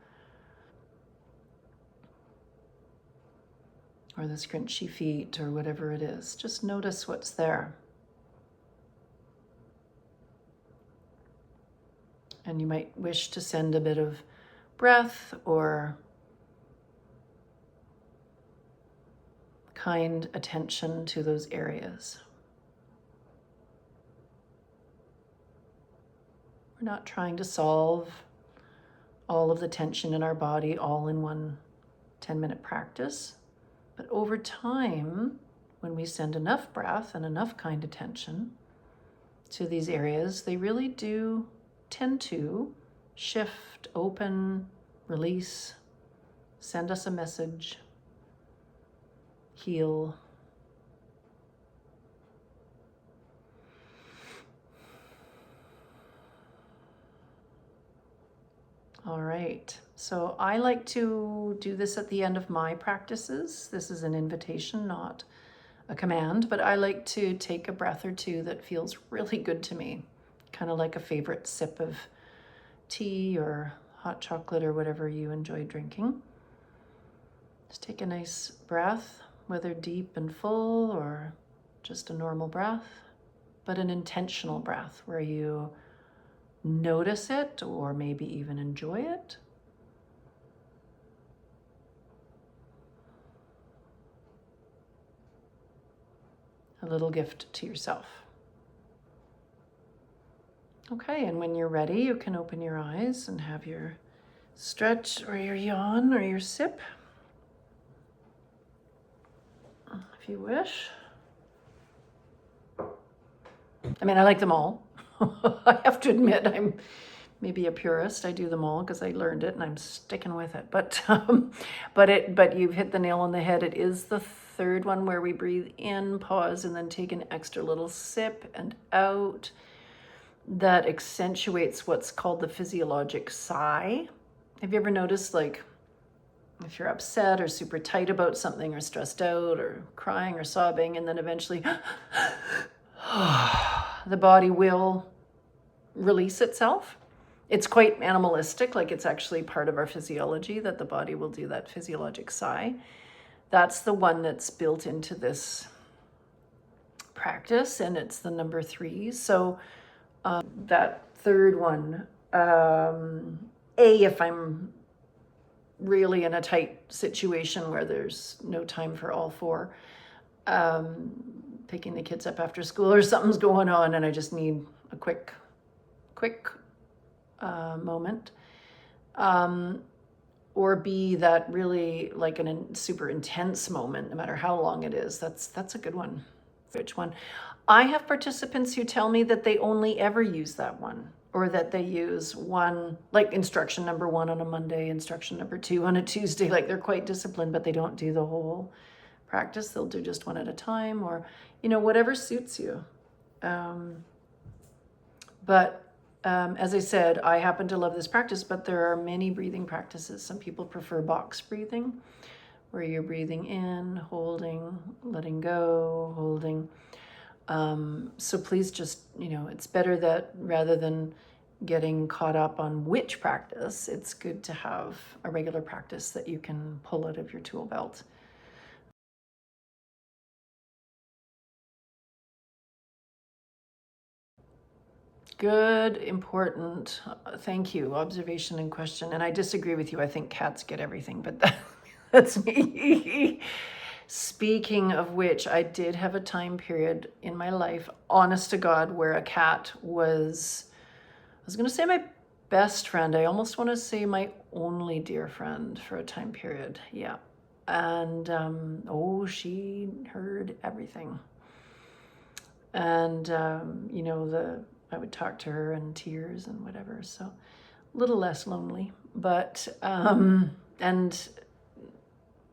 or the scrunchy feet or whatever it is. Just notice what's there. And you might wish to send a bit of breath or kind attention to those areas. We're not trying to solve all of the tension in our body all in one 10-minute practice. But over time, when we send enough breath and enough kind attention to these areas, they really do tend to shift, open, release, send us a message, heal. All right, so I like to do this at the end of my practices. This is an invitation, not a command, but I like to take a breath or two that feels really good to me, kind of like a favorite sip of tea or hot chocolate or whatever you enjoy drinking. Just take a nice breath, whether deep and full or just a normal breath, but an intentional breath where you notice it or maybe even enjoy it. A little gift to yourself. Okay, and when you're ready, you can open your eyes and have your stretch or your yawn or your sip, if you wish. I mean, I like them all. I have to admit, I'm maybe a purist. I do them all because I learned it and I'm sticking with it. But you've hit the nail on the head. It is the third one where we breathe in, pause, and then take an extra little sip and out. That accentuates what's called the physiologic sigh. Have you ever noticed, like, if you're upset or super tight about something or stressed out or crying or sobbing, and then eventually the body will release itself? It's quite animalistic, like it's actually part of our physiology that the body will do that physiologic sigh. That's the one that's built into this practice, and it's the number 3. So that third one, if I'm really in a tight situation where there's no time for all 4, picking the kids up after school or something's going on and I just need a quick moment, or B, that really like a super intense moment, no matter how long it is. That's a good one. Which one? I have participants who tell me that they only ever use that one, or that they use one, like instruction number 1 on a Monday, instruction number 2 on a Tuesday. Like they're quite disciplined, but they don't do the whole practice. They'll do just one at a time, or, whatever suits you. As I said, I happen to love this practice, but there are many breathing practices. Some people prefer box breathing, where you're breathing in, holding, letting go, holding. So please just, it's better that rather than getting caught up on which practice, it's good to have a regular practice that you can pull out of your tool belt. Good, important, thank you, observation and question. And I disagree with you. I think cats get everything, but that's me. Speaking of which, I did have a time period in my life, honest to God, where a cat was, I was going to say my best friend. I almost want to say my only dear friend for a time period. Yeah. And, she heard everything. And, I would talk to her in tears and whatever. So a little less lonely, but, and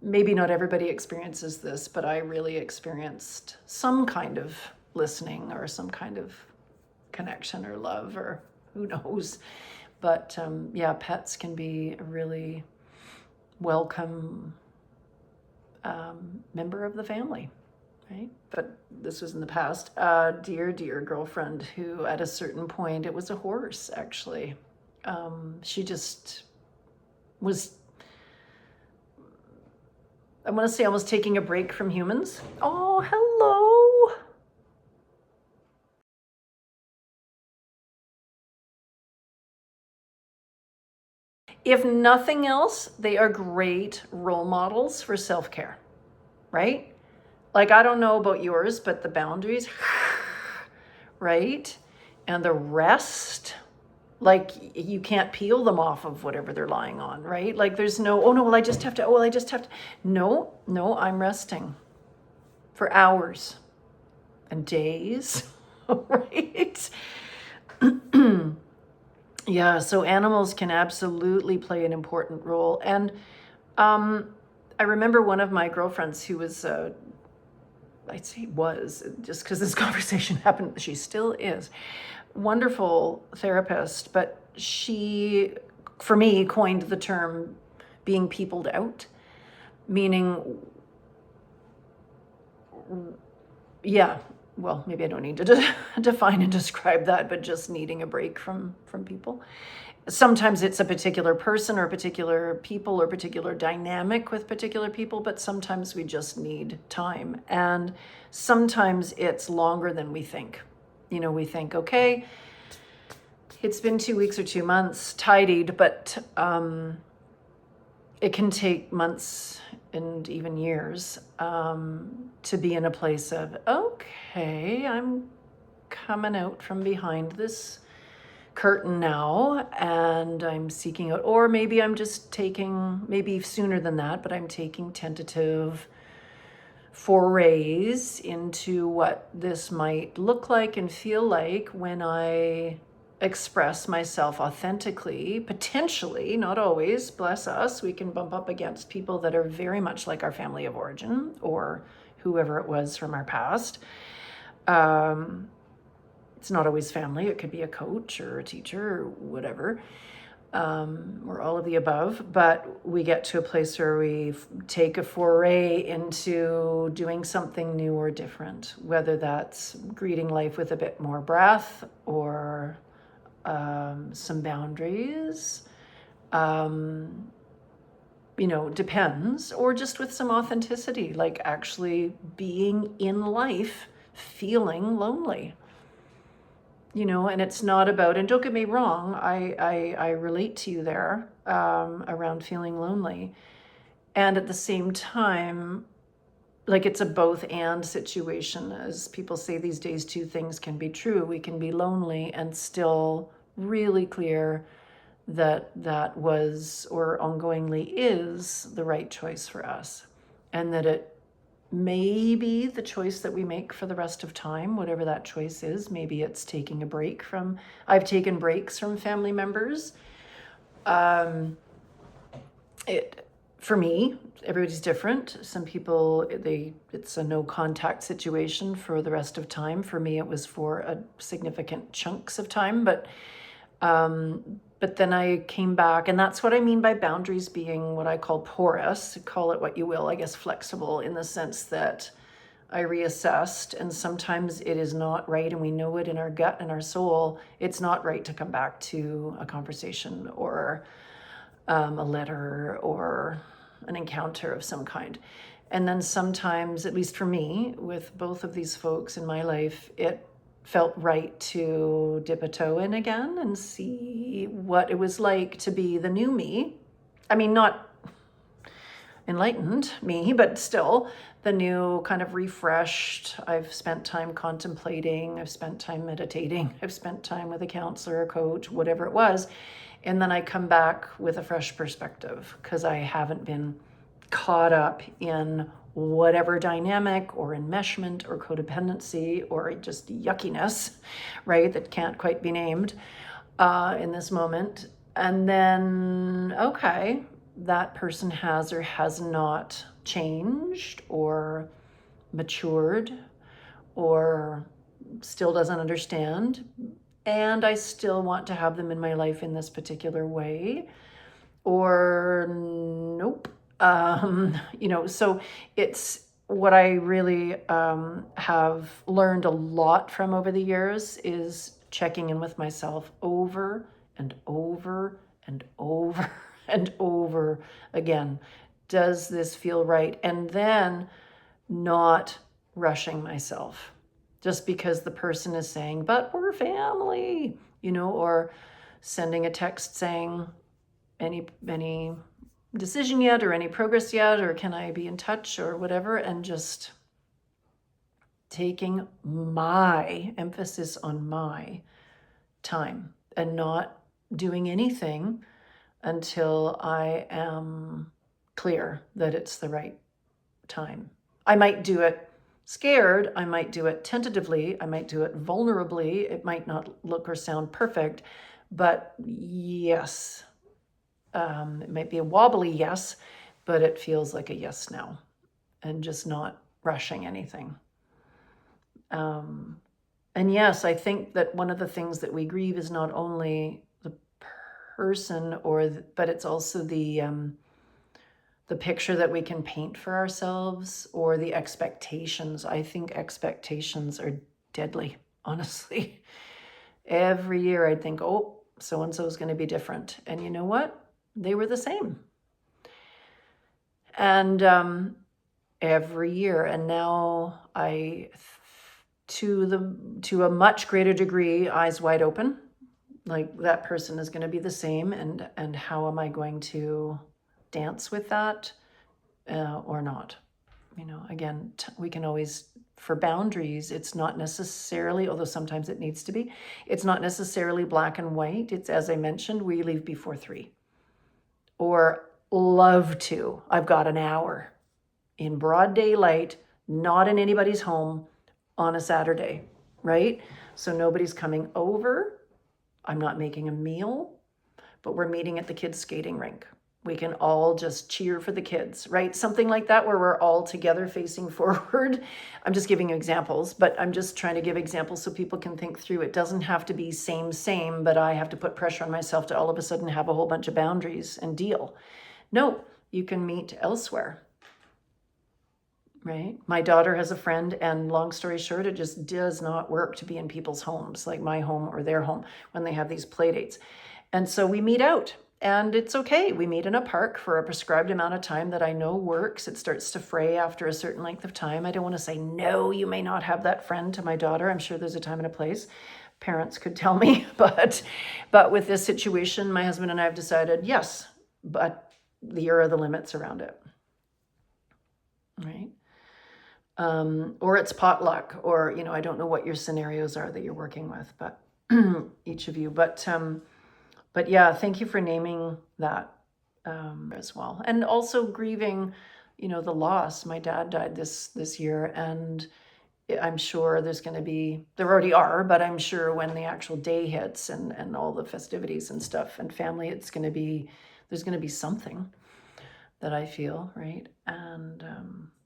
maybe not everybody experiences this, but I really experienced some kind of listening or some kind of connection or love, or who knows. But pets can be a really welcome member of the family, right? But this was in the past. Dear girlfriend who at a certain point, it was a horse actually. She just was, I want to say, almost taking a break from humans. Oh, hello. If nothing else, they are great role models for self-care, right? Like, I don't know about yours, but the boundaries, right? And the rest, like you can't peel them off of whatever they're lying on, right? Like there's no, I just have to. No, I'm resting for hours and days, right? Yeah, so animals can absolutely play an important role. And I remember one of my girlfriends who was, I'd say was, just because this conversation happened, she still is, wonderful therapist, but she, for me, coined the term being peopled out, meaning, well, maybe I don't need to define and describe that, but just needing a break from people. Sometimes it's a particular person or a particular people or particular dynamic with particular people, but sometimes we just need time. And sometimes it's longer than we think. We think, okay, it's been 2 weeks or 2 months, tidied, but it can take months and even years to be in a place of, okay, I'm coming out from behind this curtain now and I'm seeking out, or maybe I'm just taking, maybe sooner than that, but I'm taking tentative forays into what this might look like and feel like when I express myself authentically, potentially, not always, bless us, we can bump up against people that are very much like our family of origin or whoever it was from our past. It's not always family. It could be a coach or a teacher or whatever, or all of the above. But we get to a place where we take a foray into doing something new or different, whether that's greeting life with a bit more breath or some boundaries, depends, or just with some authenticity, like actually being in life, feeling lonely. And it's not about, and don't get me wrong, I relate to you there, around feeling lonely. And at the same time, like it's a both and situation. As people say these days, two things can be true. We can be lonely and still really clear that that was or ongoingly is the right choice for us. And that it may be the choice that we make for the rest of time, whatever that choice is. Maybe it's taking a break from, I've taken breaks from family members. For me, everybody's different. Some people, it's a no contact situation for the rest of time. For me, it was for a significant chunks of time, but then I came back, and that's what I mean by boundaries being what I call porous. Call it what you will, I guess flexible, in the sense that I reassessed, and sometimes it is not right, and we know it in our gut and our soul. It's not right to come back to a conversation or a letter or an encounter of some kind. And then sometimes, at least for me, with both of these folks in my life, it felt right to dip a toe in again and see what it was like to be the new me. I mean, not enlightened me, but still the new kind of refreshed. I've spent time contemplating, I've spent time meditating, I've spent time with a counselor, a coach, whatever it was. And then I come back with a fresh perspective because I haven't been caught up in whatever dynamic or enmeshment or codependency or just yuckiness, right, that can't quite be named in this moment. And then, okay, that person has or has not changed or matured or still doesn't understand. And I still want to have them in my life in this particular way, or nope. So it's what I really have learned a lot from over the years is checking in with myself over and over and over and over again. Does this feel right? And then not rushing myself just because the person is saying, but we're family, or sending a text saying, any decision yet, or any progress yet, or can I be in touch, or whatever, and just taking my emphasis on my time and not doing anything until I am clear that it's the right time. I might do it scared, I might do it tentatively, I might do it vulnerably, it might not look or sound perfect, but yes, it might be a wobbly yes, but it feels like a yes now, and just not rushing anything. And yes, I think that one of the things that we grieve is not only the person, but it's also the picture that we can paint for ourselves, or the expectations. I think expectations are deadly, honestly. Every year I'd think, oh, so-and-so is going to be different. And you know what? They were the same. And every year, and now to a much greater degree, eyes wide open, like that person is going to be the same, and how am I going to dance with that or not? Again, we can always, for boundaries, it's not necessarily, although sometimes it needs to be, it's not necessarily black and white. It's, as I mentioned, we leave before 3, or love to. I've got an hour in broad daylight, not in anybody's home on a Saturday, right? So nobody's coming over, I'm not making a meal, but we're meeting at the kids' skating rink. We can all just cheer for the kids, right? Something like that where we're all together facing forward. I'm just giving you examples, but I'm just trying to give examples so people can think through. It doesn't have to be same, but I have to put pressure on myself to all of a sudden have a whole bunch of boundaries and deal. No, you can meet elsewhere, right? My daughter has a friend, and long story short, it just does not work to be in people's homes, like my home or their home, when they have these play dates. And so we meet out, and it's okay. We meet in a park for a prescribed amount of time that I know works. It starts to fray after a certain length of time. I don't want to say, no, you may not have that friend to my daughter. I'm sure there's a time and a place. Parents could tell me, but with this situation, my husband and I have decided, yes, but here are the limits around it, right? Or it's potluck, or, I don't know what your scenarios are that you're working with, but each of you, but yeah, thank you for naming that as well. And also grieving, the loss. My dad died this year, and I'm sure there already are, but I'm sure when the actual day hits and all the festivities and stuff and family, there's going to be something that I feel, right? And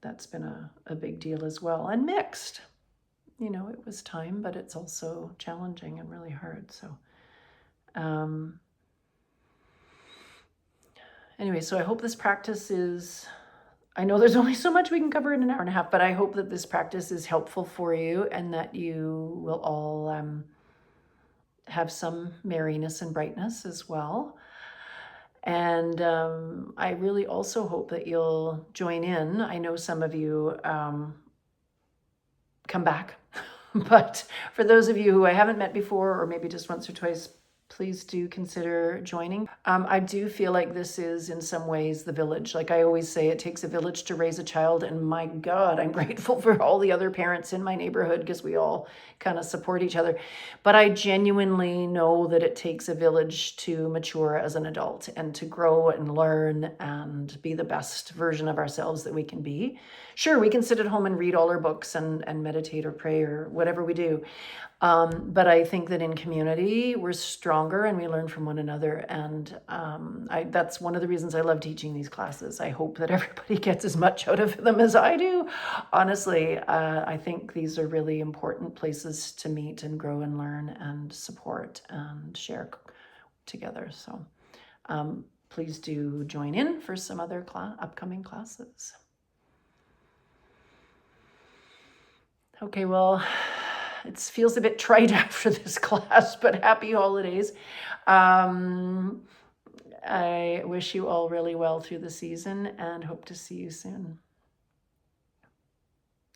that's been a big deal as well, and mixed. It was time, but it's also challenging and really hard. So anyway, so I hope this practice I know there's only so much we can cover in an hour and a half, but I hope that this practice is helpful for you and that you will all have some merriness and brightness as well. And I really also hope that you'll join in. I know some of you come back, but for those of you who I haven't met before, or maybe just once or twice, please do consider joining. I do feel like this is in some ways the village. Like I always say, it takes a village to raise a child. And my God, I'm grateful for all the other parents in my neighborhood because we all kind of support each other. But I genuinely know that it takes a village to mature as an adult and to grow and learn and be the best version of ourselves that we can be. Sure, we can sit at home and read all our books and meditate or pray or whatever we do. But I think that in community, we're stronger and we learn from one another. And that's one of the reasons I love teaching these classes. I hope that everybody gets as much out of them as I do. Honestly, I think these are really important places to meet and grow and learn and support and share together. So please do join in for some other upcoming classes. Okay, well, it feels a bit trite after this class, but happy holidays. I wish you all really well through the season and hope to see you soon.